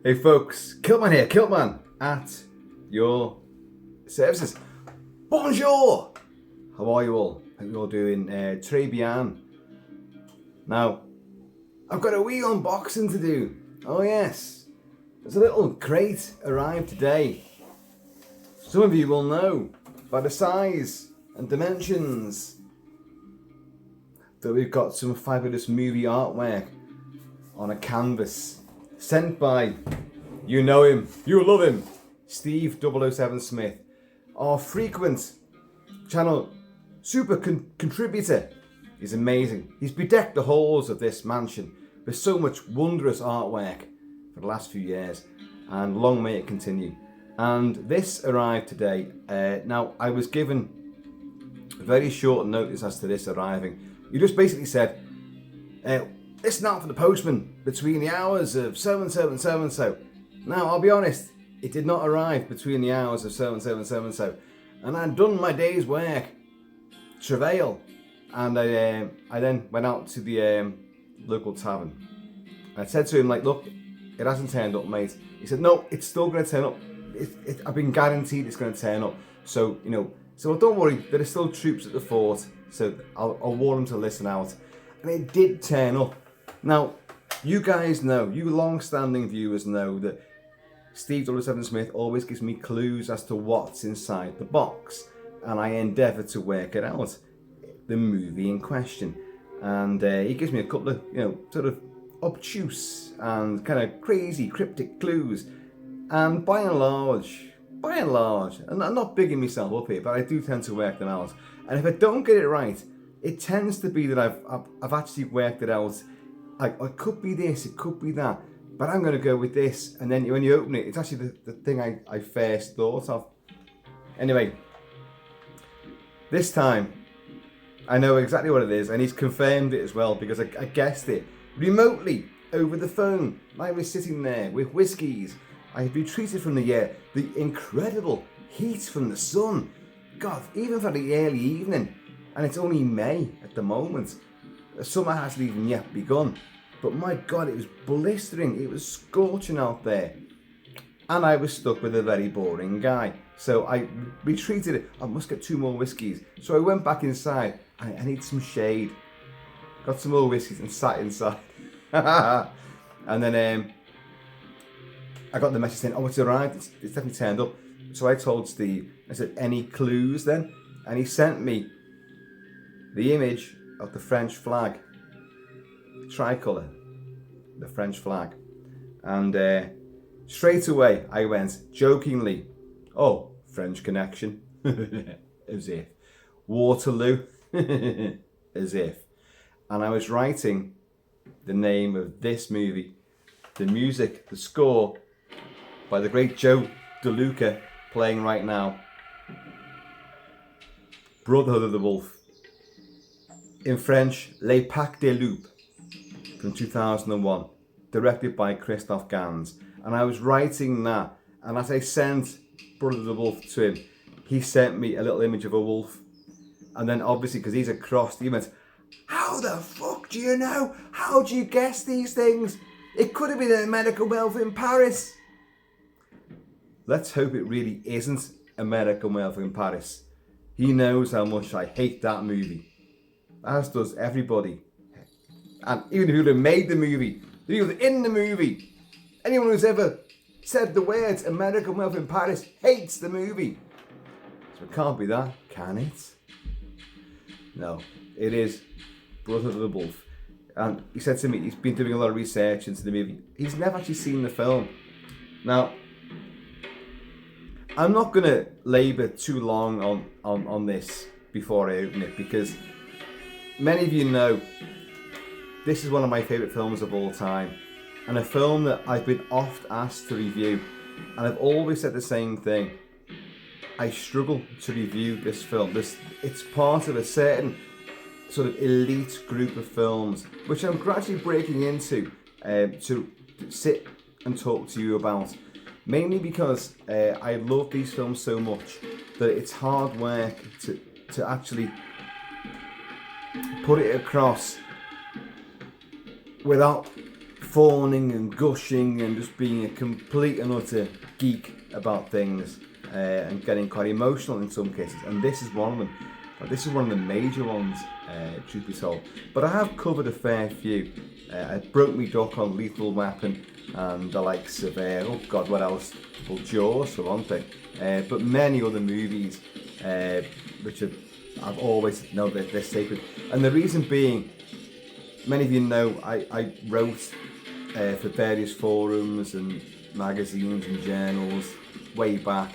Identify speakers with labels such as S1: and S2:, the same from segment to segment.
S1: Hey folks, Kilt-Man here, Kilt-Man at your services. Bonjour! How are you all? Hope you're all doing très bien. Now, I've got a wee unboxing to do. Oh yes, there's a little crate arrived today. Some of you will know by the size and dimensions that we've got some fabulous movie artwork on a canvas sent by, you know him, you love him, Steve 007 Smith, our frequent channel super contributor. He's amazing. He's bedecked the halls of this mansion with so much wondrous artwork for the last few years, and long may it continue. And this arrived today. Now, I was given very short notice as to this arriving. You just basically said, listen out for the postman between the hours of so and so and so and so. Now, I'll be honest, it did not arrive between the hours of so and so and so and so. And I'd done my day's work, travail, and I then went out to the local tavern. I said to him, like, look, it hasn't turned up, mate. He said, no, it's still going to turn up. I've been guaranteed it's going to turn up. So, you know, well, don't worry, there are still troops at the fort, so I'll warn them to listen out. And it did turn up. Now, you guys know, you long-standing viewers know that Steve 007 Smith always gives me clues as to what's inside the box, and I endeavour to work it out, the movie in question. And he gives me a couple of, you know, sort of obtuse and kind of crazy, cryptic clues. And by and large, and I'm not bigging myself up here, but I do tend to work them out. And if I don't get it right, it tends to be that I've actually worked it out. Like, it could be this, it could be that, but I'm going to go with this. And then when you open it, it's actually the thing I first thought of. Anyway, this time, I know exactly what it is, and he's confirmed it as well, because I guessed it remotely over the phone. I was sitting there with whiskies. I had retreated from the incredible heat from the sun. God, even for the early evening, and it's only May at the moment. The summer hasn't even yet begun, but my God, it was blistering. It was scorching out there, and I was stuck with a very boring guy. So I retreated. I must get 2 more whiskies. So I went back inside. I need some shade. Got some more whiskies and sat inside. And then I got the message saying, oh, it's arrived. It's definitely turned up. So I told Steve, I said, any clues then? And he sent me the image of the French flag, tricolour, the French flag. And straight away I went, jokingly, oh, French Connection, as if. Waterloo, as if. And I was writing the name of this movie, the music, the score, by the great Joe DeLuca, playing right now, Brotherhood of the Wolf. In French, Les Packs des Loups, from 2001, directed by Christophe Gans. And I was writing that, and as I sent Brother of the Wolf to him, he sent me a little image of a wolf. And then obviously, because he's across, he went, how the fuck do you know? How do you guess these things? It could have been a medical welfare in Paris. Let's hope it really isn't a medical welfare in Paris. He knows how much I hate that movie, as does everybody. And even if you would have made the movie, the people in the movie, anyone who's ever said the words American Welfare in Paris hates the movie. So it can't be that, can it? No, it is Brother of the Wolf. And he said to me, he's been doing a lot of research into the movie. He's never actually seen the film. Now, I'm not going to labour too long on this before I open it, because many of you know this is one of my favourite films of all time, and a film that I've been oft asked to review, and I've always said the same thing. I struggle to review this film. It's part of a certain sort of elite group of films, which I'm gradually breaking into to sit and talk to you about. Mainly because I love these films so much that it's hard work to actually put it across without fawning and gushing and just being a complete and utter geek about things, and getting quite emotional in some cases. And this is one of them. This is one of the major ones, truth be told. But I have covered a fair few. I broke me duck on Lethal Weapon and the likes of, oh God, what else? Well, Jaws for one thing. But many other movies, which I've always known that they're sacred. And the reason being, many of you know, I wrote for various forums and magazines and journals way back,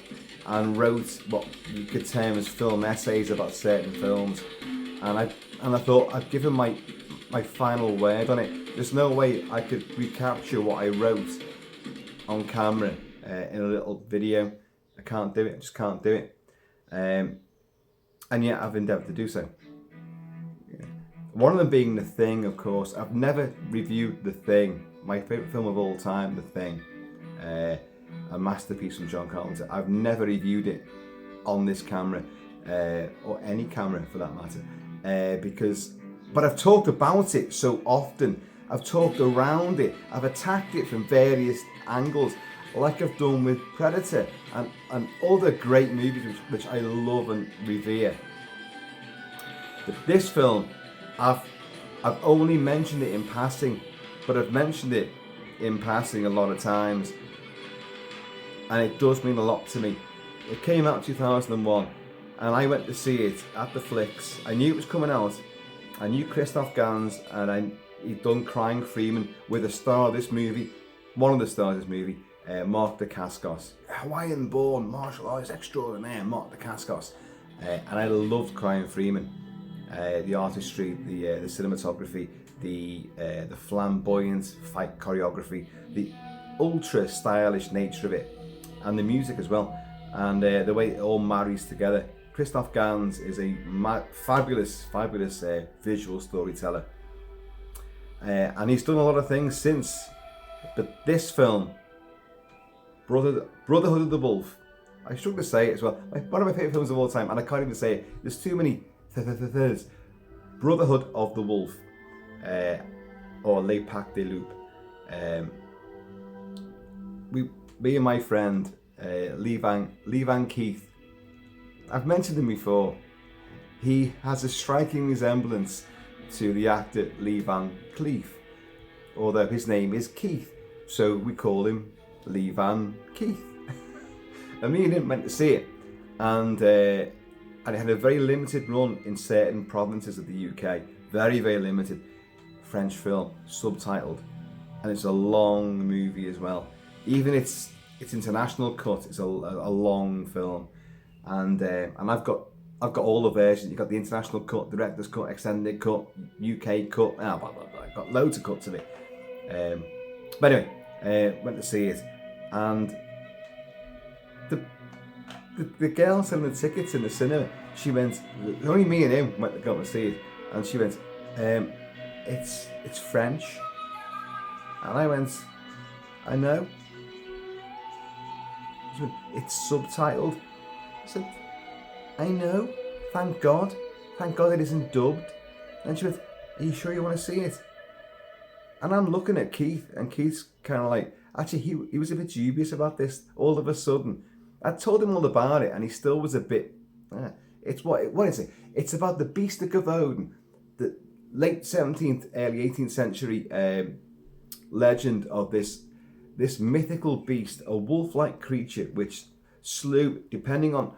S1: and wrote what you could term as film essays about certain films. And I thought I'd given my final word on it. There's no way I could recapture what I wrote on camera in a little video. I can't do it. I just can't do it. And yet I've endeavoured to do so. One of them being The Thing, of course. I've never reviewed The Thing, my favourite film of all time, The Thing. A masterpiece from John Carpenter. I've never reviewed it on this camera, or any camera for that matter, but I've talked about it so often. I've talked around it. I've attacked it from various angles, like I've done with Predator and other great movies which I love and revere. But this film, I've only mentioned it in passing, but I've mentioned it in passing a lot of times, and it does mean a lot to me. It came out in 2001, and I went to see it at the Flicks. I knew it was coming out. I knew Christoph Gans, and he'd done Crying Freeman with a star of this movie, one of the stars of this movie, Mark Dacascos. Hawaiian-born martial artist extraordinaire, Mark Dacascos. And I loved Crying Freeman. The artistry, the cinematography, the flamboyant fight choreography, the ultra stylish nature of it, and the music as well, and the way it all marries together. Christoph Gans is a fabulous visual storyteller, and he's done a lot of things since. But this film, Brotherhood of the Wolf, I struggle to say it as well. One of my favourite films of all time, and I can't even say it. There's too many thirds. Brotherhood of the Wolf, or Le Pack de Loup. Me and my friend Lee Van Keith, I've mentioned him before. He has a striking resemblance to the actor Lee Van Cleef, although his name is Keith, so we call him Lee Van Keith. And me and him went to see it, and it had a very limited run in certain provinces of the UK. Very limited. French film, subtitled, and it's a long movie as well. Even its international cut is a long film, and I've got all the versions. You've got the international cut, director's cut, extended cut, UK cut. Blah, blah, blah. I've got loads of cuts of it. But anyway, went to see it, and the girl selling the tickets in the cinema, she went. Only me and him went to go and see it, and she went, it's French, and I went, I know. She went, it's subtitled. I said, I know. Thank God it isn't dubbed. And she went, are you sure you want to see it? And I'm looking at Keith, and Keith's kind of like, actually he was a bit dubious about this all of a sudden. I told him all about it, and he still was a bit, it's what is it? It's about the Beast of Gevaudan, the late 17th, early 18th century legend of this mythical beast, a wolf-like creature which slew, depending on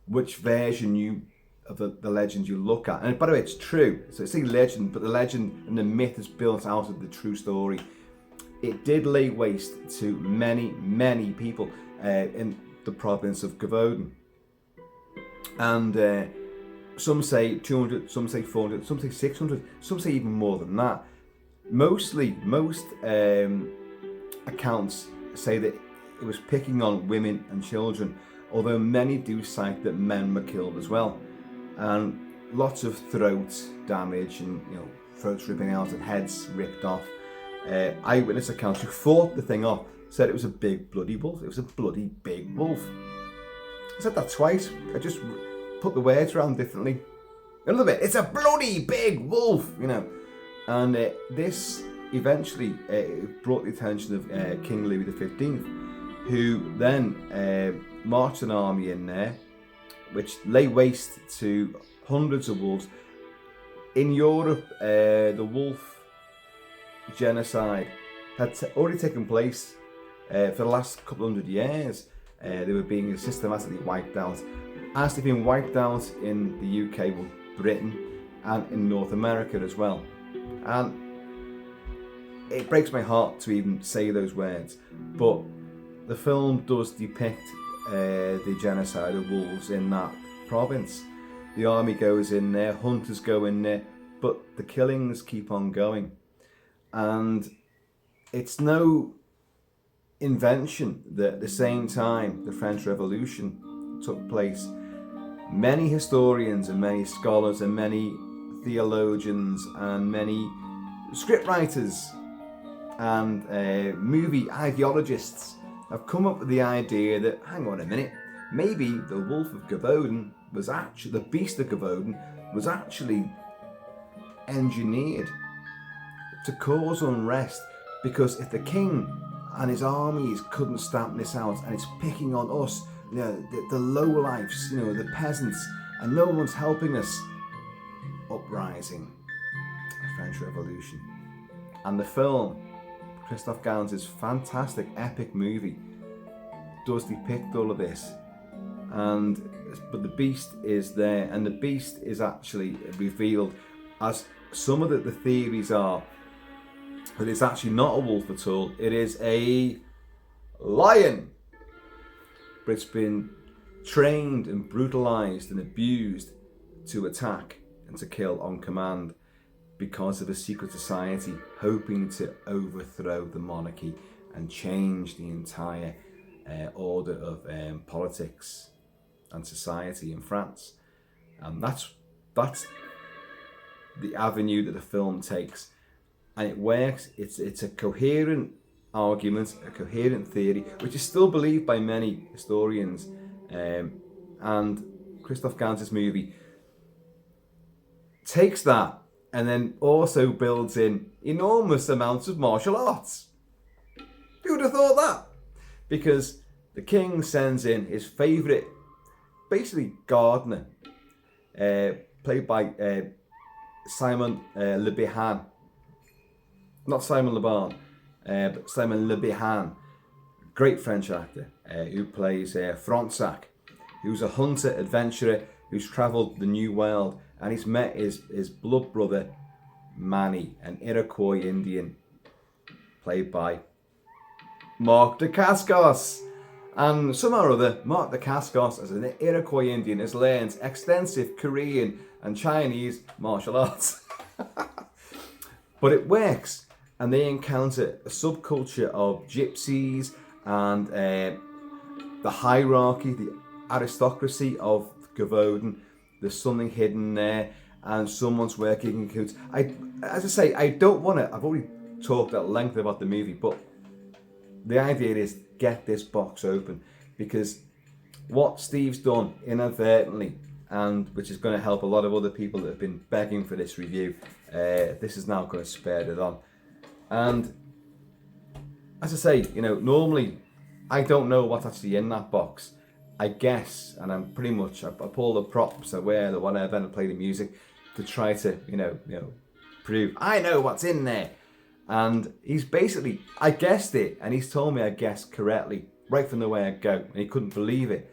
S1: which version of the legend you look at. And by the way, it's true. So it's a legend, but the legend and the myth is built out of the true story. It did lay waste to many people in the province of Gevaudan. And some say 200, some say 400, some say 600, some say even more than that. Most accounts say that it was picking on women and children, although many do cite that men were killed as well. And lots of throat damage and throats ripping out and heads ripped off. Eyewitness accounts who fought the thing off said it was a big bloody wolf. It was a bloody big wolf. I said that twice. I just put the words around differently. A little bit. It's a bloody big wolf, And this eventually it brought the attention of King Louis XV, who then marched an army in there, which lay waste to hundreds of wolves. In Europe, the wolf genocide had already taken place for the last couple hundred years. They were being systematically wiped out, as they've been wiped out in the UK, Britain, and in North America as well. And it breaks my heart to even say those words, but the film does depict the genocide of wolves in that province. The army goes in there, hunters go in there, but the killings keep on going. And it's no invention that at the same time the French Revolution took place, many historians and many scholars and many theologians and many scriptwriters and movie ideologists have come up with the idea that, hang on a minute, maybe the Wolf of Gevaudan was actually, the Beast of Gevaudan was actually engineered to cause unrest, because if the king and his armies couldn't stamp this out, and it's picking on us, you know, the lowlifes, you know, the peasants, and no one's helping us. Uprising, the French Revolution. And the film, Christophe Gans' fantastic epic movie, does depict all of this. But the beast is there, and the beast is actually revealed, as some of the theories are, that it's actually not a wolf at all. It is a lion, but it's been trained and brutalized and abused to attack and to kill on command because of a secret society hoping to overthrow the monarchy and change the entire order of politics and society in France. And that's the avenue that the film takes, and it works. It's a coherent argument, a coherent theory, which is still believed by many historians. And Christophe Gans' movie takes that and then also builds in enormous amounts of martial arts. Who would have thought that? Because the king sends in his favourite, basically gardener, played by Simon Le Bihan. Not Simon Le Bon, but Simon Le Bihan. Great French actor who plays Fronsac, who's a hunter, adventurer, who's travelled the New World, and he's met his blood brother, Manny, an Iroquois Indian, played by Marc Dacascos. And somehow or other, Marc Dacascos, as an Iroquois Indian, has learned extensive Korean and Chinese martial arts. But it works, and they encounter a subculture of gypsies and the hierarchy, the aristocracy of Gevaudan. There's something hidden there, and someone's working in cahoots. As I say, I don't want to. I've already talked at length about the movie, but the idea is get this box open, because what Steve's done inadvertently, and which is going to help a lot of other people that have been begging for this review, this is now going to spur it on. And as I say, you know, normally I don't know what's actually in that box. I guess, and I'm pretty much, I pull the props, I wear the whatever, and I play the music to try to, you know, prove I know what's in there. And he's basically, I guessed it, and he's told me I guessed correctly right from the way I go, and he couldn't believe it,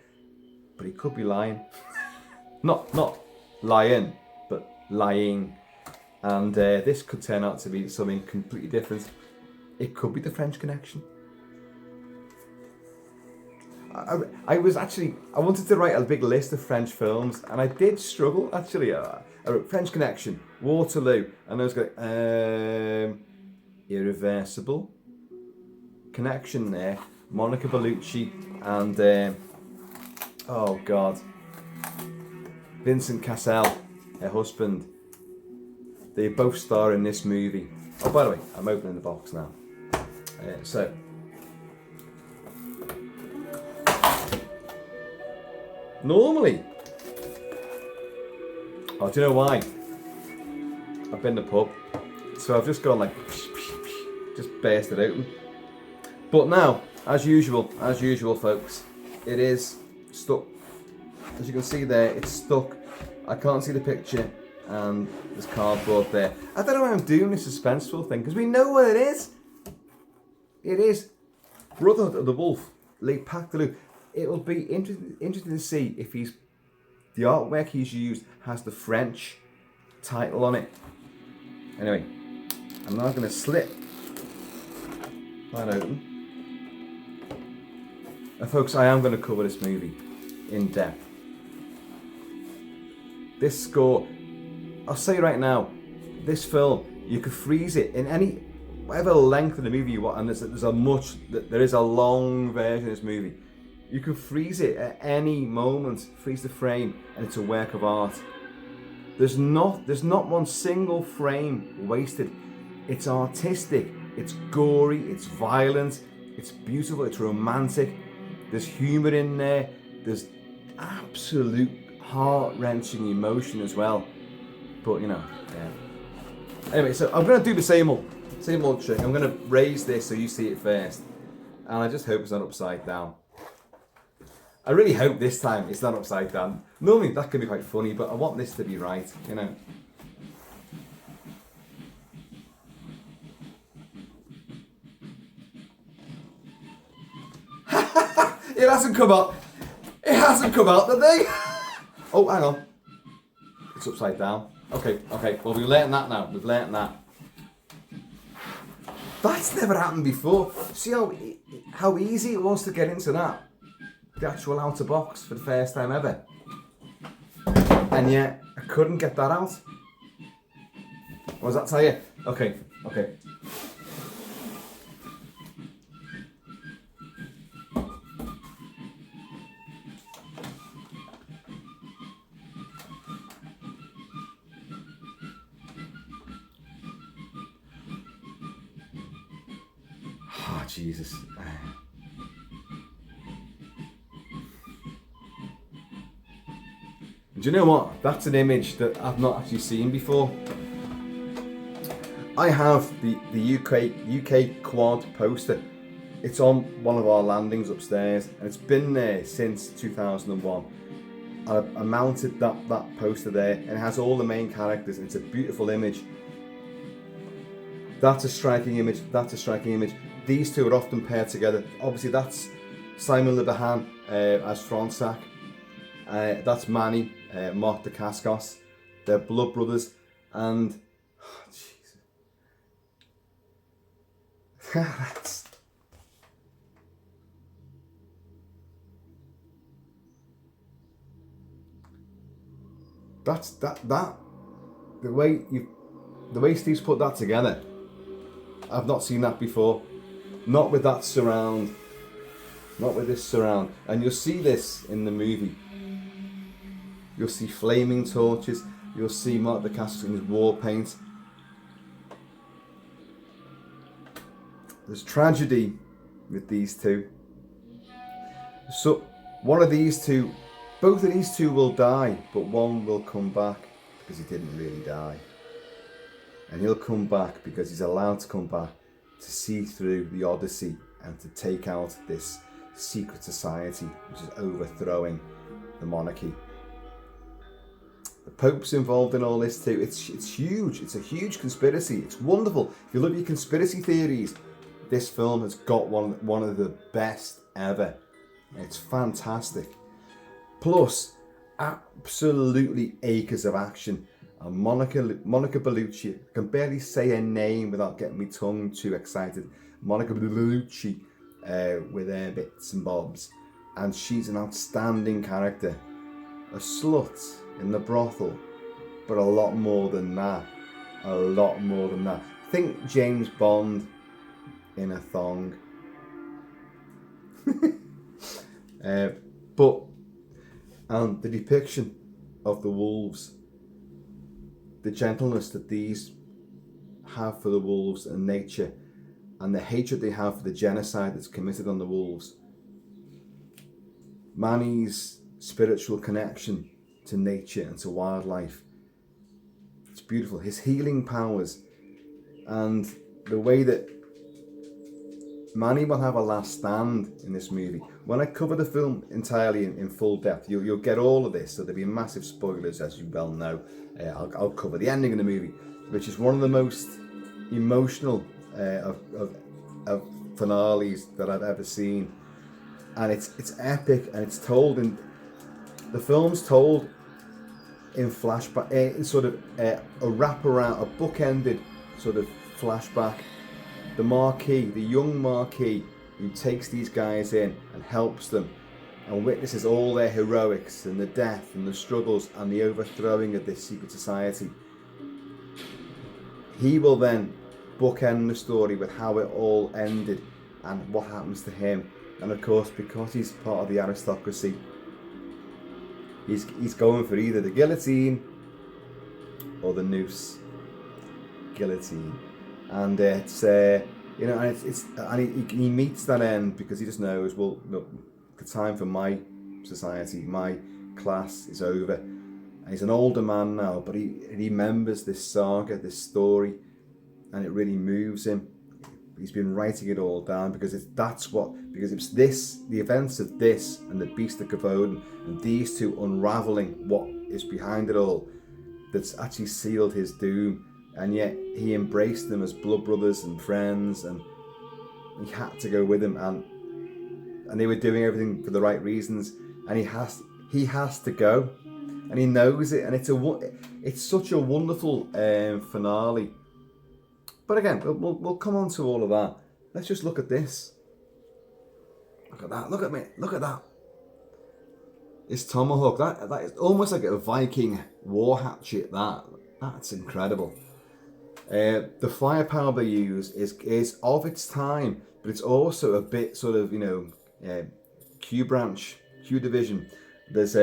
S1: but he could be lying. not lying, but lying. And this could turn out to be something completely different. It could be the French Connection. I wanted to write a big list of French films, and I did struggle actually. I wrote French Connection, Waterloo, and I was going Irreversible, Connection there, Monica Bellucci, and oh god, Vincent Cassel, her husband. They both star in this movie. Oh, by the way, I'm opening the box now. Normally, do you know why? I've been to the pub, so I've just gone like, just burst it open. But now, as usual, folks, it is stuck. As you can see there, it's stuck. I can't see the picture, and there's cardboard there. I don't know why I'm doing this suspenseful thing, because we know what it is. It is Brotherhood of the Wolf, Le Pacte de Loup. It'll be interesting to see if the artwork he's used has the French title on it. Anyway, I'm now going to slip that open. And folks, I am going to cover this movie in depth. This score, I'll say right now, this film, you could freeze it in whatever length of the movie you want, and there is a long version of this movie. You can freeze it at any moment, freeze the frame, and it's a work of art. There's not one single frame wasted. It's artistic, it's gory, it's violent, it's beautiful, it's romantic. There's humour in there. There's absolute heart-wrenching emotion as well. But yeah. Anyway, so I'm gonna do the same old trick. I'm gonna raise this so you see it first, and I just hope it's not upside down. I really hope this time it's not upside down. Normally that can be quite funny, but I want this to be right, you know. It hasn't come out. It hasn't come out today. Oh, hang on. It's upside down. Okay. Well, we've learned that now. We've learned that. That's never happened before. See how easy it was to get into that. The actual outer box for the first time ever. And yet, I couldn't get that out. What does that tell you? Okay. Oh, Jesus. Do you know what? That's an image that I've not actually seen before. I have the UK quad poster. It's on one of our landings upstairs, and it's been there since 2001. I mounted that poster there, and it has all the main characters, and it's a beautiful image. That's a striking image. These two are often paired together. Obviously, that's Simon Le Bahan as Fronsac. That's Manny, Mark Dacascos. They're blood brothers, and oh, Jesus, that's the way Steve's put that together. I've not seen that before. Not with that surround. Not with this surround. And you'll see this in the movie. You'll see flaming torches. You'll see Mark Dacascos in his war paint. There's tragedy with these two. So one of these two, both of these two will die, but one will come back because he didn't really die. And he'll come back because he's allowed to come back to see through the Odyssey and to take out this secret society which is overthrowing the monarchy. The Pope's involved in all this too. It's huge. It's a huge conspiracy. It's wonderful. If you look at your conspiracy theories, this film has got one of the best ever. It's fantastic. Plus, absolutely acres of action. And Monica Bellucci, I can barely say her name without getting my tongue too excited. Monica Bellucci with her bits and bobs. And she's an outstanding character. A slut in the brothel, but a lot more than that. Think James Bond in a thong. But the depiction of the wolves, the gentleness that these have for the wolves and nature, and the hatred they have for the genocide that's committed on the wolves. Manny's spiritual connection to nature and to wildlife. It's beautiful. His healing powers and the way that Manny will have a last stand in this movie. When I cover the film entirely in full depth, you'll get all of this, so there'll be massive spoilers, as you well know. I'll cover the ending of the movie, which is one of the most emotional of finales that I've ever seen, and it's epic, and it's told in the film's told in flashback, in sort of a wraparound, a bookended sort of flashback. The Marquis, the young Marquis, who takes these guys in and helps them and witnesses all their heroics and the death and the struggles and the overthrowing of this secret society. He will then bookend the story with how it all ended and what happens to him. And of course, because he's part of the aristocracy, he's going for either the guillotine or the noose. Guillotine. And it's you know, and he meets that end because he just knows, well, look, the time for my society, my class is over. And he's an older man now, but he remembers this saga, this story, and it really moves him. He's been writing it all down because it's this, the events of this and the Beast of Gevaudan and these two unraveling what is behind it all, that's actually sealed his doom. And yet he embraced them as blood brothers and friends, and he had to go with them, and they were doing everything for the right reasons, and he has to go, and he knows it, and it's such a wonderful finale. But again, we'll come on to all of that. Let's just look at this. Look at that. Look at me. Look at that. It's tomahawk. That is almost like a Viking war hatchet. That's incredible. The firepower they use is of its time, but it's also a bit sort of, Q division. There's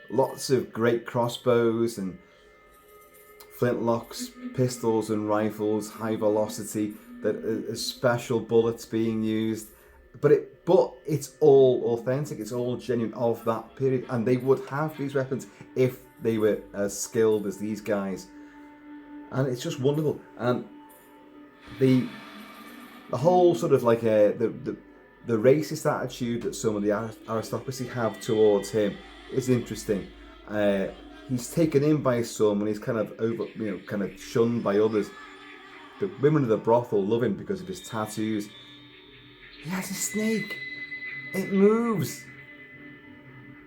S1: lots of great crossbows and flintlocks, pistols and rifles, high velocity, that special bullets being used, but it's all authentic, it's all genuine of that period, and they would have these weapons if they were as skilled as these guys. And it's just wonderful, and the whole sort of like the racist attitude that some of the aristocracy have towards him is interesting. He's taken in by some, and he's kind of shunned by others. The women of the brothel love him because of his tattoos. He has a snake. It moves.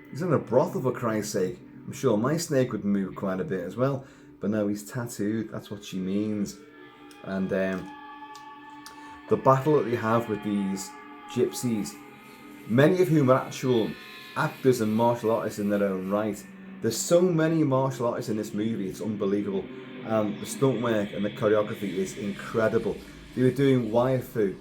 S1: He's in a brothel, for Christ's sake. I'm sure my snake would move quite a bit as well. But no, he's tattooed, that's what she means. And the battle that they have with these gypsies, many of whom are actual actors and martial artists in their own right. There's so many martial artists in this movie, it's unbelievable. The stunt work and the choreography is incredible. They were doing wire fu.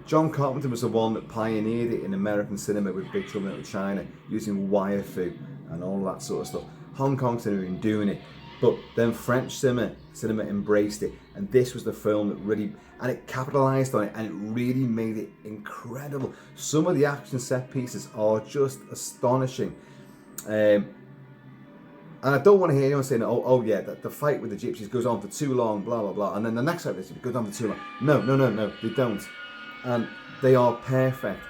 S1: John Carpenter was the one that pioneered it in American cinema with Big Trouble in Little China, using wire fu and all that sort of stuff. Hong Kong cinema had been doing it, but then French cinema embraced it, and this was the film that really, and it capitalized on it, and it really made it incredible. Some of the action set pieces are just astonishing, and I don't want to hear anyone saying, oh yeah, the fight with the gypsies goes on for too long, blah blah blah, and then the next fight with the gypsies goes on for too long. No, they don't, and they are perfect.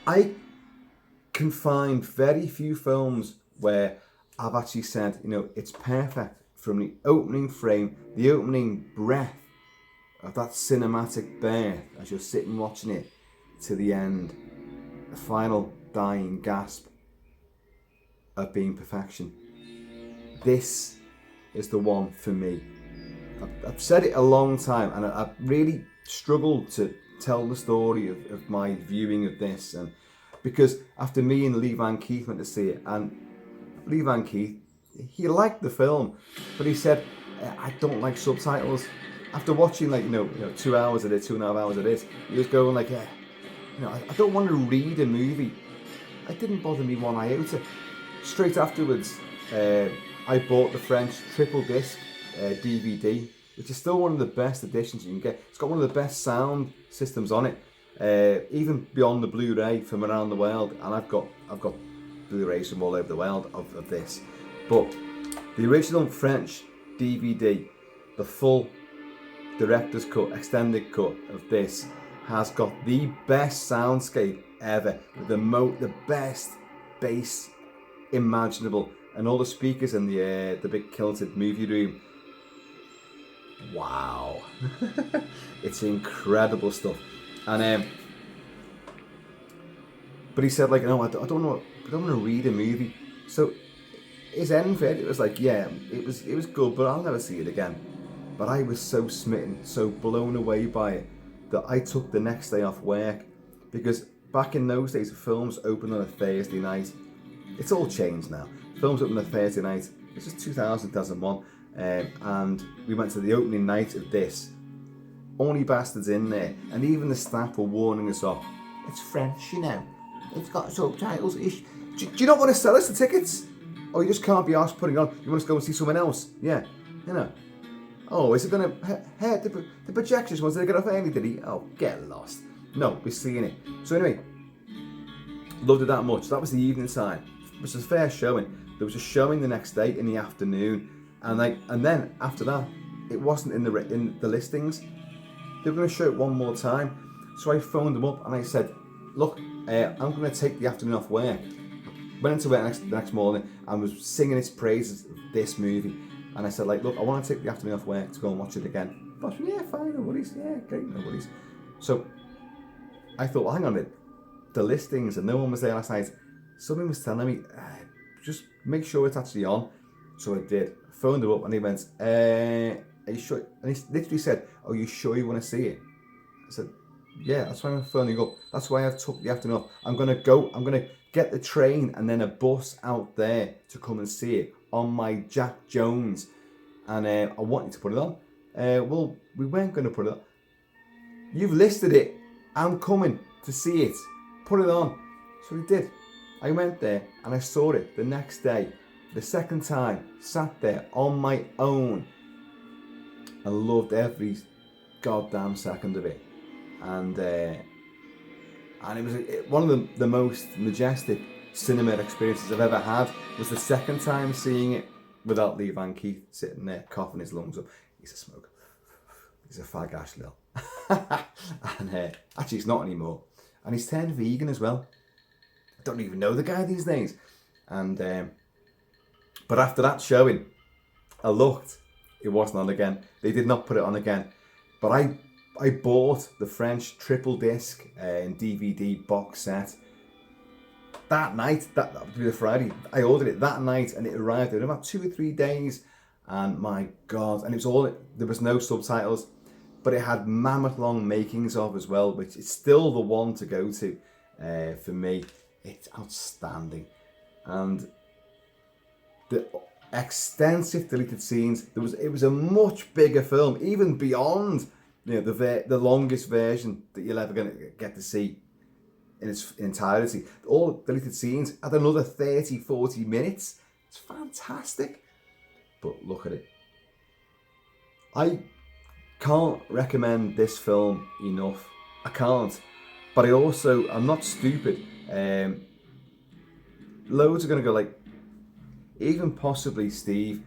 S1: I can find very few films where I've actually said, it's perfect from the opening frame, the opening breath of that cinematic birth as you're sitting watching it, to the end, the final dying gasp of being perfection. This is the one for me. I've said it a long time, and I've really struggled to tell the story of my viewing of this, and because after me and Lee Van Keith went to see it, and Lee Van Keith, he liked the film, but he said, I don't like subtitles. After watching 2 hours of it, 2.5 hours of this, he was going like, I don't want to read a movie. It didn't bother me one iota. Straight afterwards, I bought the French triple disc DVD, which is still one of the best editions you can get. It's got one of the best sound systems on it, even beyond the Blu-ray from around the world. And I've got Blu-rays from all over the world of this. But the original French DVD, the full director's cut, extended cut of this has got the best soundscape ever, with the best bass imaginable, and all the speakers in the big kilted movie room. Wow, it's incredible stuff. And but he said, like, no, I don't want to read a movie. So his end of it was like, yeah, it was good, but I'll never see it again. But I was so smitten, so blown away by it, that I took the next day off work, because back in those days, films opened on a Thursday night. It's all changed now. Films open on a Thursday night. This is 2001, and we went to the opening night of this. Only bastards in there, and even the staff were warning us off. It's French, you know. It's got subtitles. Do you not want to sell us the tickets? Or you just can't be asked putting it on? You want us to go and see someone else? Yeah, you know. Oh, is it going to... the projectionist wants to get off early, did he? Oh, get lost. No, we're seeing it. So anyway, loved it that much. That was the evening time. It was a fair showing. There was a showing the next day in the afternoon. And then after that, it wasn't in the listings. They were going to show it one more time. So I phoned them up and I said, look, I'm going to take the afternoon off work. Went into work the next morning and was singing its praises of this movie. And I said, like, look, I want to take the afternoon off work to go and watch it again. Boss, yeah, fine, no worries. Yeah, great, no worries. So I thought, well, hang on a minute. The listings, and no one was there last night. Someone was telling me, just make sure it's actually on. So I did. I phoned him up and he went, are you sure? And he literally said, are you sure you want to see it? I said, yeah, that's why I'm phoning up. That's why I've took the afternoon off. I'm going to get the train and then a bus out there to come and see it on my Jack Jones. And I want you to put it on. Well, we weren't going to put it on. You've listed it. I'm coming to see it. Put it on. So we did. I went there and I saw it the next day. The second time, sat there on my own. I loved every goddamn second of it. And it was one of the most majestic cinema experiences I've ever had. Was the second time seeing it without Lee Van Keith sitting there coughing his lungs up. He's a smoker. He's a fag ash lil. And actually he's not anymore. And he's turned vegan as well. I don't even know the guy these days. And but after that showing, I looked. It wasn't on again. They did not put it on again. But I bought the French triple disc and DVD box set that night. That would be the Friday. I ordered it that night and it arrived in about 2 or 3 days. And my God, and it was all, there was no subtitles, but it had mammoth long makings of as well, which is still the one to go to for me. It's outstanding. And the extensive deleted scenes, it was a much bigger film, even beyond the longest version that you're ever going to get to see in its entirety. All deleted scenes at another 30-40 minutes. It's fantastic. But look at it. I can't recommend this film enough. I can't. But I'm not stupid. Loads are going to go like, even possibly Steve,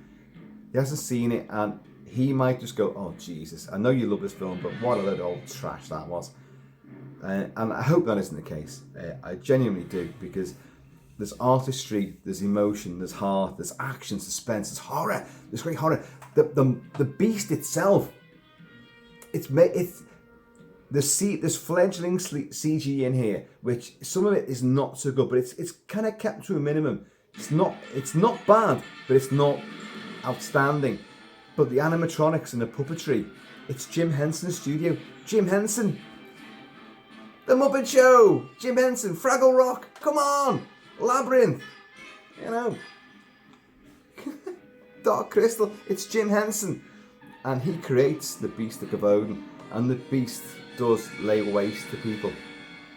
S1: he hasn't seen it and he might just go, oh Jesus, I know you love this film, but what a load of old trash that was. And I hope that isn't the case. I genuinely do, because there's artistry, there's emotion, there's heart, there's action, suspense, there's horror, there's great horror. The beast itself, there's fledgling CG in here, which some of it is not so good, but it's kind of kept to a minimum. It's not bad, but it's not outstanding. But the animatronics and the puppetry, it's Jim Henson's studio. Jim Henson, The Muppet Show, Jim Henson, Fraggle Rock, come on, Labyrinth, Dark Crystal, it's Jim Henson. And he creates the Beast of Gevaudan, and the beast does lay waste to people.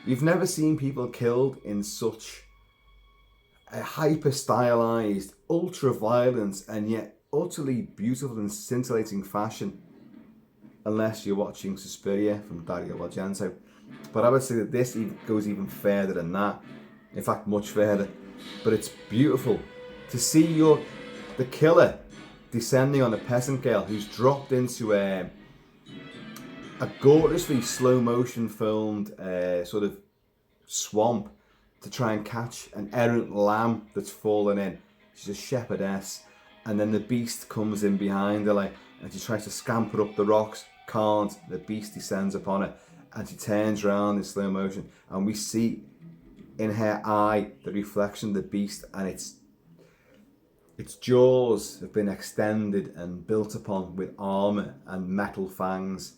S1: You've never seen people killed in such a hyper-stylized, ultra-violent, and yet utterly beautiful and scintillating fashion, unless you're watching Suspiria from Dario Argento. But I would say that this goes even further than that. In fact, much further. But it's beautiful to see the killer descending on a peasant girl who's dropped into a gorgeously slow motion filmed sort of swamp to try and catch an errant lamb that's fallen in. She's a shepherdess, and then the beast comes in behind her, like, and she tries to scamper up the rocks, can't. The beast descends upon her, and she turns around in slow motion, and we see in her eye the reflection of the beast, and its jaws have been extended and built upon with armour and metal fangs.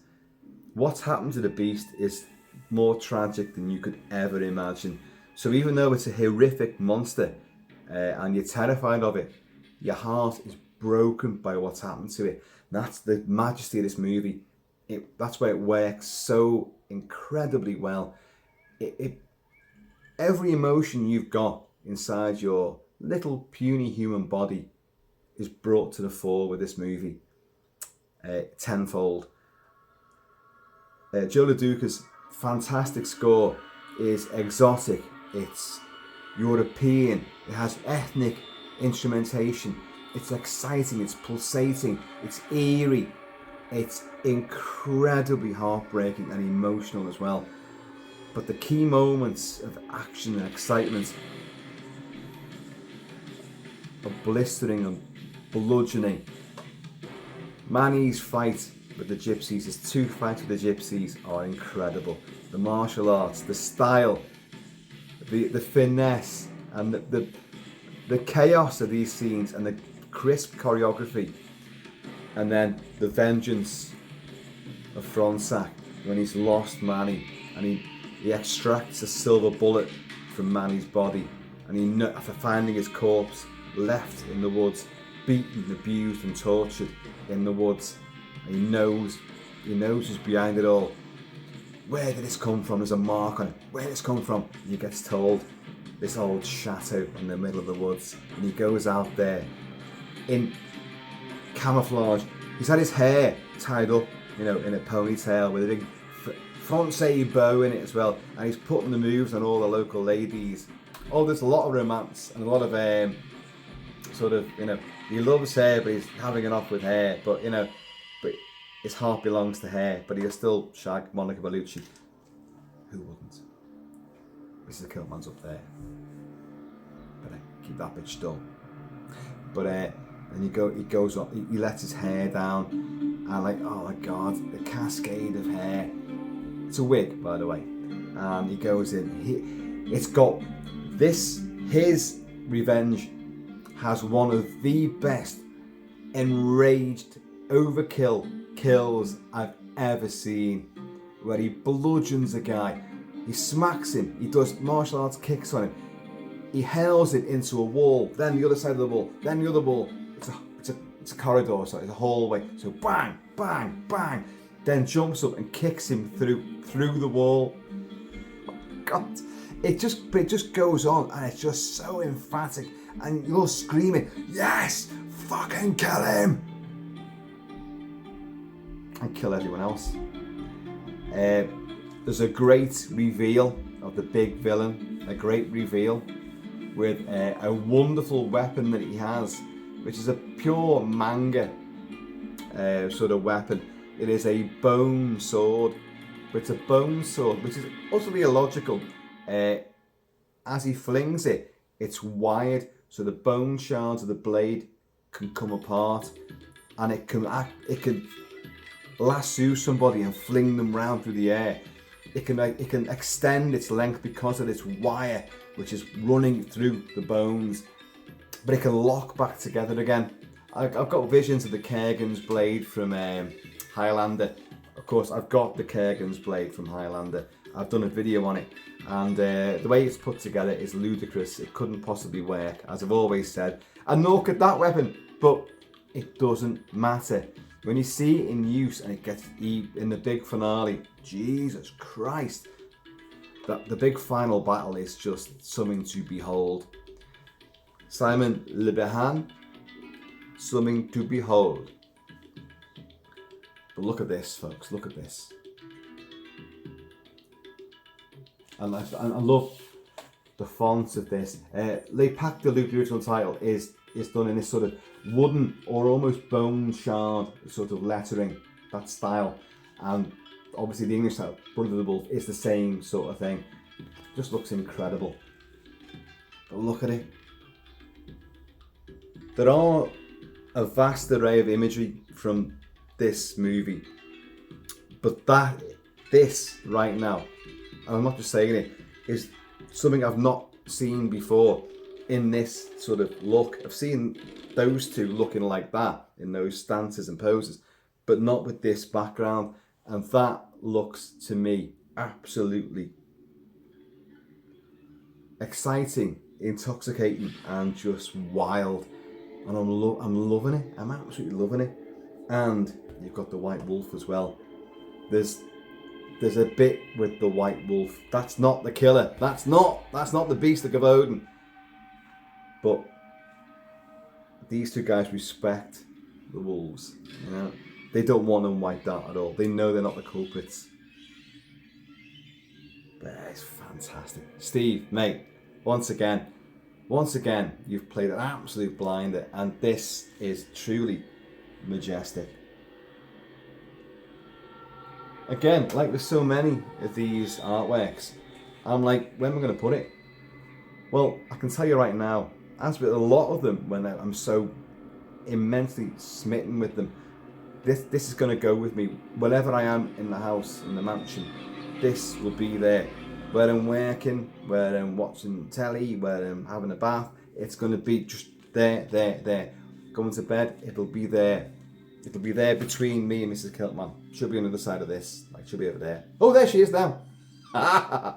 S1: What's happened to the beast is more tragic than you could ever imagine. So even though it's a horrific monster and you're terrified of it, your heart is broken by what's happened to it. That's the majesty of this movie. That's why it works so incredibly well. Every emotion you've got inside your little puny human body is brought to the fore with this movie tenfold. Joe LaDuca's fantastic score is exotic, it's European, it has ethnic instrumentation, it's exciting, it's pulsating, it's eerie, it's incredibly heartbreaking and emotional as well. But the key moments of action and excitement are blistering and bludgeoning. Manny's fight with the gypsies, his 2 fights with the gypsies are incredible. The martial arts, the style, the finesse, and the chaos of these scenes, and the crisp choreography. And then the vengeance of Fronsac when he's lost Manny, and he extracts a silver bullet from Manny's body, and after finding his corpse left in the woods, beaten, abused and tortured in the woods, and he knows who's behind it all. Where did this come from? There's a mark on it. Where did this come from? And he gets told, this old chateau in the middle of the woods, and he goes out there in camouflage. He's had his hair tied up, in a ponytail with a big Francais bow in it as well, and he's putting the moves on all the local ladies. Oh, there's a lot of romance and a lot of he loves hair, but he's having an off with hair, but his heart belongs to hair, but he'll still shag Monica Bellucci. Who wouldn't? Mrs. Kilt-Man's up there. But keep that bitch dumb. But and he goes on, he lets his hair down, and like, oh my god, the cascade of hair. It's a wig, by the way. And he goes in. It's got this. His revenge has one of the best enraged overkill kills I've ever seen, where he bludgeons a guy, he smacks him, he does martial arts kicks on him, he hurls it into a wall, then the other side of the wall, then the other wall. It's a corridor, so it's a hallway. So bang, bang, bang, then jumps up and kicks him through the wall. God, it just goes on, and it's just so emphatic, and you're screaming, yes, fucking kill him, and kill everyone else. There's a great reveal of the big villain, a great reveal with a wonderful weapon that he has, which is a pure manga sort of weapon. It is a bone sword, but it's a bone sword which is utterly illogical. As he flings it, it's wired so the bone shards of the blade can come apart, and it can lasso somebody and fling them round through the air. It can extend its length because of this wire which is running through the bones, but it can lock back together again. I've got visions of the Kurgan's blade from Highlander. Of course, I've got the Kurgan's blade from Highlander. I've done a video on it, and the way it's put together is ludicrous. It couldn't possibly work, as I've always said. And nor could that weapon, but it doesn't matter. When you see it in use and it gets in the big finale, Jesus Christ, the big final battle is just something to behold. Simon Le Bihan, something to behold. But look at this, folks, look at this. And I love the fonts of this. Les Pactes de Loup, the original title, is done in this sort of wooden or almost bone shard sort of lettering, that style. And obviously the English title, Brother of the Wolf, is the same sort of thing. Just looks incredible. But look at it. There are a vast array of imagery from this movie, but this right now, and I'm not just saying it, is something I've not seen before in this sort of look. I've seen those two looking like that in those stances and poses, but not with this background, and that looks to me absolutely exciting, intoxicating, and just wild. And I'm loving it. I'm absolutely loving it. And you've got the white wolf as well. There's a bit with the white wolf. That's not the killer. That's not the Beast of Gevaudan. But these two guys respect the wolves. You know, they don't want them wiped out at all. They know they're not the culprits. But it's fantastic. Steve, mate, once again, you've played an absolute blinder, and this is truly majestic. Again, like with so many of these artworks, I'm like, when am I going to put it? Well, I can tell you right now, as with a lot of them, when I'm so immensely smitten with them, this is going to go with me wherever I am in the house, in the mansion. This will be there. Where I'm working, where I'm watching telly, where I'm having a bath, it's going to be just there. Going to bed, it'll be there. It'll be there between me and Mrs. Kilt-Man. She'll be on the other side of this. Like, she'll be over there. Oh, there she is now. I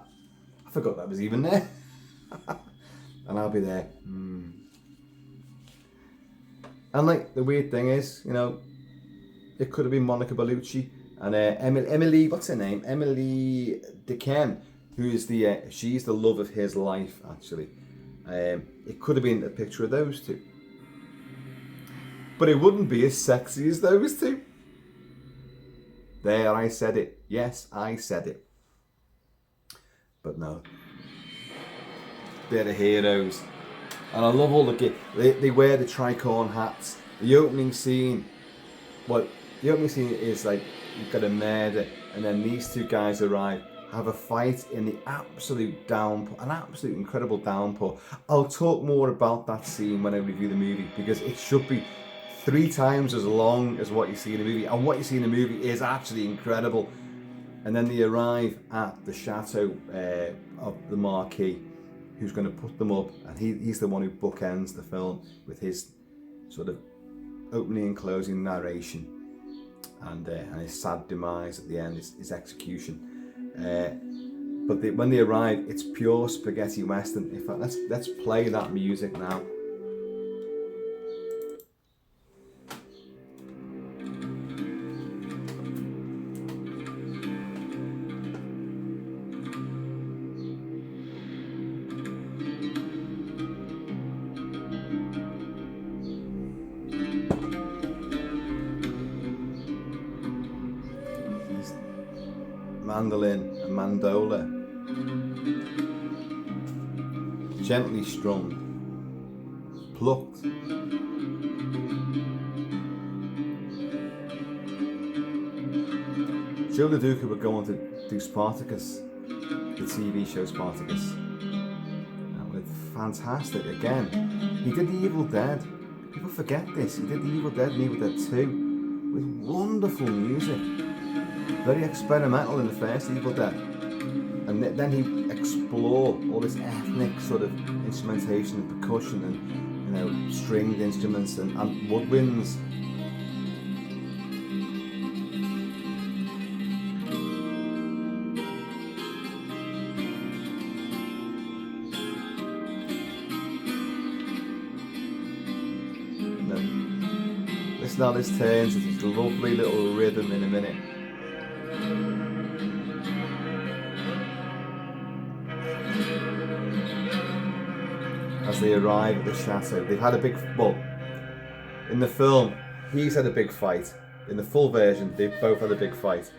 S1: forgot that was even there. And I'll be there. And like, the weird thing is, you know, it could have been Monica Bellucci and Emily, what's her name? Emily Dequenne, who is she's the love of his life, actually. It could have been a picture of those two. But it wouldn't be as sexy as those two. There, I said it. Yes, I said it. But no. They're the heroes. And I love all they wear the tricorn hats. The opening scene, is like, you've got a murder, and then these two guys arrive, have a fight in the absolute downpour, an absolute incredible downpour. I'll talk more about that scene when I review the movie, because it should be 3 times as long as what you see in the movie, and what you see in the movie is actually incredible. And then they arrive at the chateau of the Marquis, who's going to put them up, and he's the one who bookends the film with his sort of opening and closing narration, and his sad demise at the end, his execution. But when they arrive, it's pure spaghetti western. In fact, let's play that music now. Mandolin and mandola, gently strummed, plucked. Joe LaDuca would go on to do Spartacus, the TV show Spartacus, with fantastic, again, he did The Evil Dead. People forget this, he did The Evil Dead and Evil Dead 2 with wonderful music. Very experimental in the first Evil Dead, and then he explored all this ethnic sort of instrumentation and percussion and, you know, stringed instruments and woodwinds. Listen how this turns into this lovely little rhythm in a minute. As they arrive at the chateau, they've had a big, in the film, he's had a big fight. In the full version, they've both had a big fight.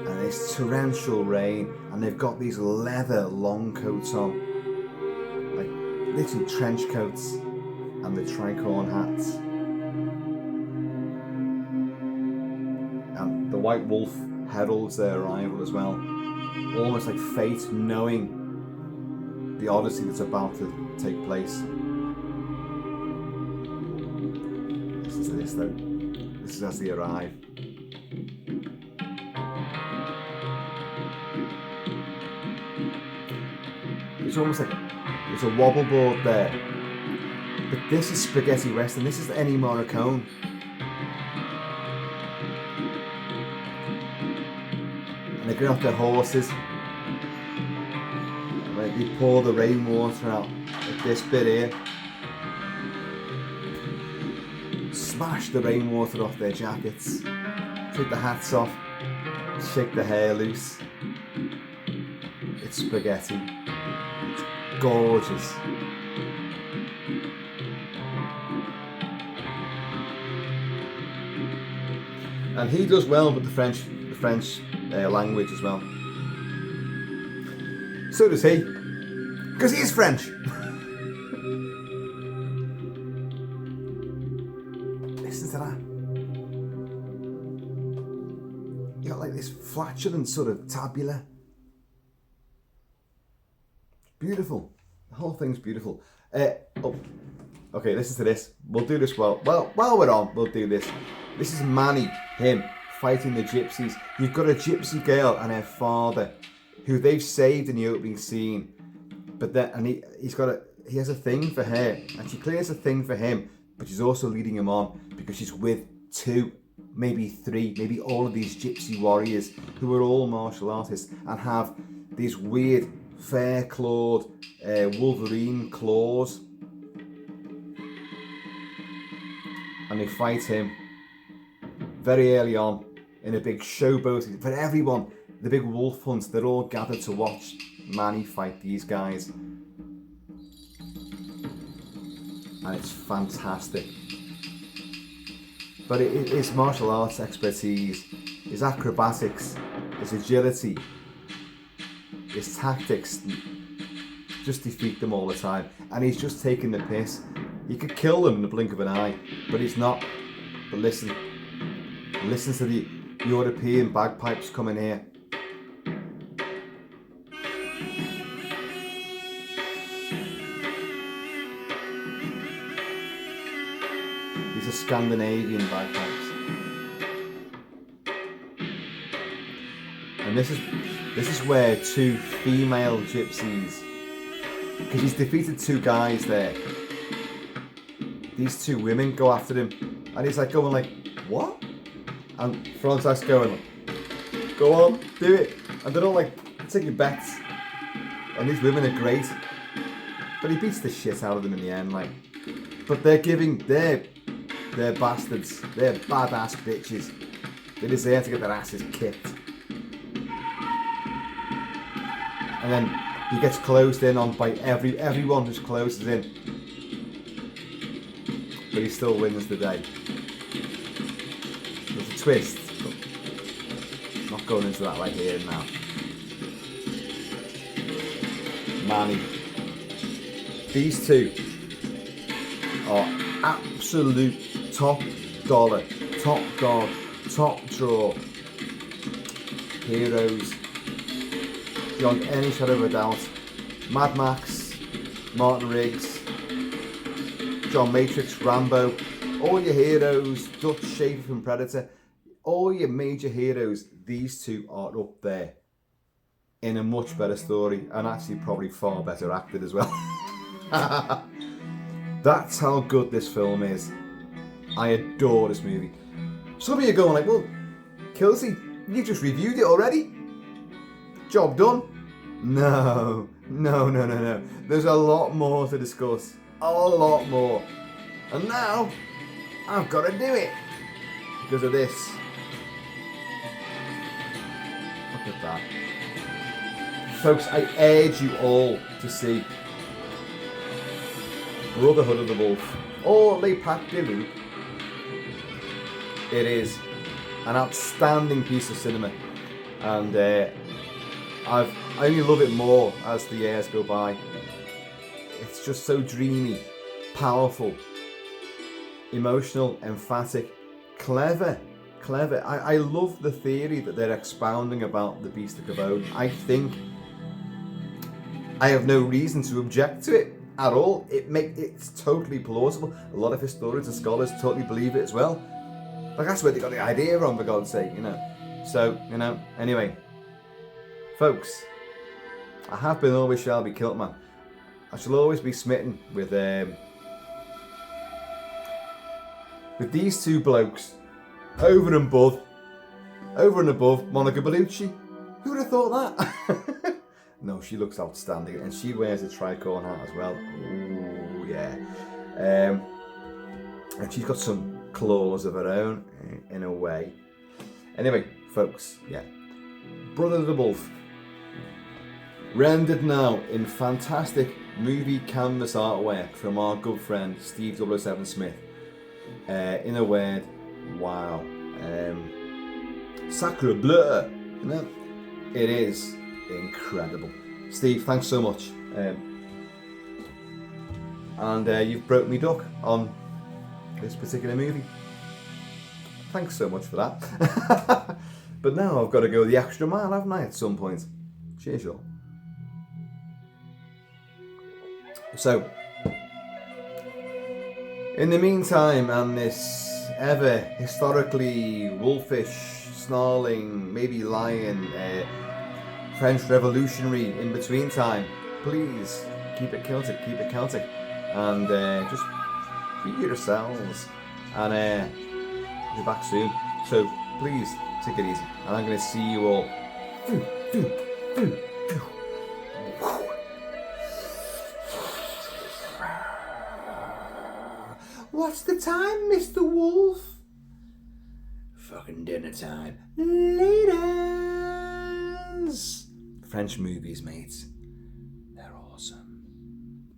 S1: And it's torrential rain, and they've got these leather long coats on, like literally trench coats, and the tricorn hats. And the white wolf heralds their arrival as well. Almost like fate knowing the odyssey that's about to take place. Listen to this though. This is as they arrive. It's almost like there's a wobble board there. But this is spaghetti western. This is Ennio Morricone. And they get off their horses. Right, they pour the rainwater out at this bit here. Smash the rainwater off their jackets. Take the hats off. Shake the hair loose. It's spaghetti. It's gorgeous. And he does well with the French language as well. So does he, because he is French. Listen to that. You got like this flatulent sort of tabula. Beautiful. The whole thing's beautiful. Okay, listen to this. We'll do this while we're on. We'll do this. This is Manny, him, fighting the gypsies. You've got a gypsy girl and her father, who they've saved in the opening scene. But then, he has a thing for her, and she clearly has a thing for him. But she's also leading him on because she's with 2, maybe 3, maybe all of these gypsy warriors who are all martial artists and have these weird fair-clawed Wolverine claws. And they fight him very early on in a big showboat. For everyone, the big wolf hunts, they're all gathered to watch Manny fight these guys. And it's fantastic. But his martial arts expertise, his acrobatics, his agility, his tactics just defeat them all the time. And he's just taking the piss. He could kill them in the blink of an eye, but he's not. But listen to the European bagpipes coming here. These are Scandinavian bagpipes. And this is where 2 female gypsies, because he's defeated 2 guys there. These 2 women go after him, and he's like going like, what? And Frontex going, go on, do it. And they're all like taking bets. And these women are great. But he beats the shit out of them in the end, like. But they're bastards. They're badass bitches. They deserve to get their asses kicked. And then he gets closed in on by everyone just closes in. But he still wins the day. There's a twist, but I'm not going into that right here and now. Manny. These 2 are absolute top dollar, top dog, top draw heroes beyond any shadow of a doubt. Mad Max, Martin Riggs, John Matrix, Rambo, all your heroes, Dutch Schaefer from Predator, all your major heroes, these 2 are up there in a much better story, and actually probably far better acted as well. That's how good this film is. I adore this movie. Some of you are going like, well, Kilty, you just reviewed it already? Job done? No. There's a lot more to discuss. A lot more. And now, I've got to do it. Because of this. Look at that. Folks, I urge you all to see Brotherhood of the Wolf, or Les Pattes de Loup. It is an outstanding piece of cinema. And I only love it more as the years go by. It's just so dreamy, powerful, emotional, emphatic, clever, clever. I love the theory that they're expounding about the Beast of Gevaudan. I think I have no reason to object to it at all. It's totally plausible. A lot of historians and scholars totally believe it as well. Like, that's where they got the idea from, for God's sake, you know. So, you know, anyway, folks, I have been, always shall be, Kilt-Man. I shall always be smitten with these two blokes, over and above Monica Bellucci. Who would have thought that? No, she looks outstanding, and she wears a tricorn hat as well. Ooh, yeah. And she's got some claws of her own, in a way. Anyway, folks, yeah. Brotherhood of the Wolf. Rendered now in fantastic movie canvas artwork from our good friend Steve 007 Smith. In a word, wow. Sacre bleu. You know, it is incredible. Steve, thanks so much. And you've broke me duck on this particular movie. Thanks so much for that. But now I've got to go the extra mile, haven't I, at some point? Cheers, y'all. So, in the meantime, and this ever historically wolfish, snarling, maybe lion, French revolutionary in between time, please keep it Celtic, keep it Celtic, and just be yourselves, and be back soon. So please take it easy, and I'm going to see you all. What's the time, Mr. Wolf? Fucking dinner time. Ladies! French movies, mates. They're awesome.